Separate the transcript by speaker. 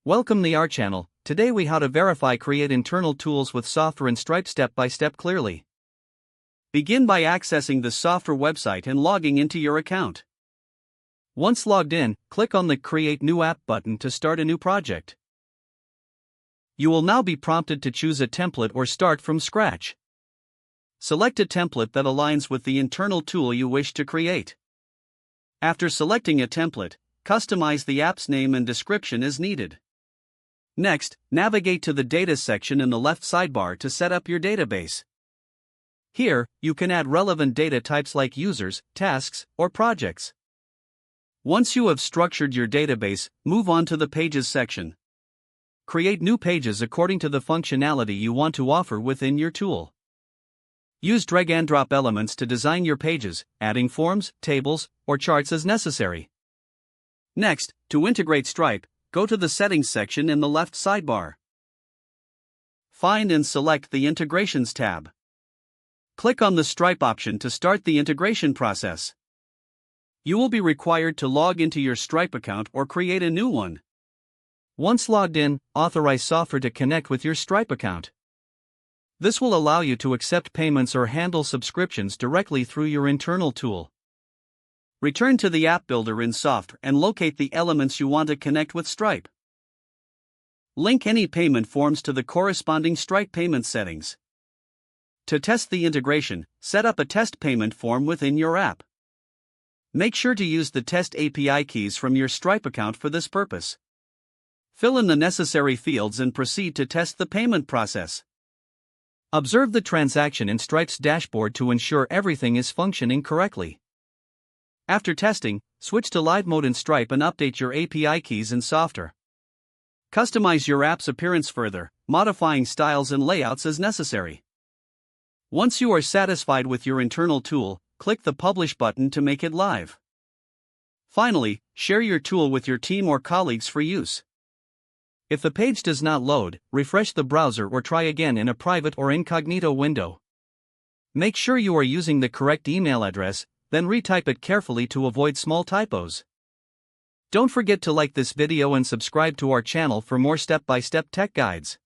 Speaker 1: Welcome to our channel. Today we how to verify create internal tools with Softr and Stripe step by step clearly. Begin by accessing the Softr website and logging into your account. Once logged in, click on the Create New App button to start a new project. You will now be prompted to choose a template or start from scratch. Select a template that aligns with the internal tool you wish to create. After selecting a template, customize the app's name and description as needed. Next, navigate to the Data section in the left sidebar to set up your database. Here, you can add relevant data types like users, tasks, or projects. Once you have structured your database, move on to the Pages section. Create new pages according to the functionality you want to offer within your tool. Use drag-and-drop elements to design your pages, adding forms, tables, or charts as necessary. Next, to integrate Stripe, go to the Settings section in the left sidebar. Find and select the Integrations tab. Click on the Stripe option to start the integration process. You will be required to log into your Stripe account or create a new one. Once logged in, authorize Softr to connect with your Stripe account. This will allow you to accept payments or handle subscriptions directly through your internal tool. Return to the app builder in Softr and locate the elements you want to connect with Stripe. Link any payment forms to the corresponding Stripe payment settings. To test the integration, set up a test payment form within your app. Make sure to use the test API keys from your Stripe account for this purpose. Fill in the necessary fields and proceed to test the payment process. Observe the transaction in Stripe's dashboard to ensure everything is functioning correctly. After testing, switch to live mode in Stripe and update your API keys in Softr. Customize your app's appearance further, modifying styles and layouts as necessary. Once you are satisfied with your internal tool, click the Publish button to make it live. Finally, share your tool with your team or colleagues for use. If the page does not load, refresh the browser or try again in a private or incognito window. Make sure you are using the correct email address, then retype it carefully to avoid small typos. Don't forget to like this video and subscribe to our channel for more step-by-step tech guides.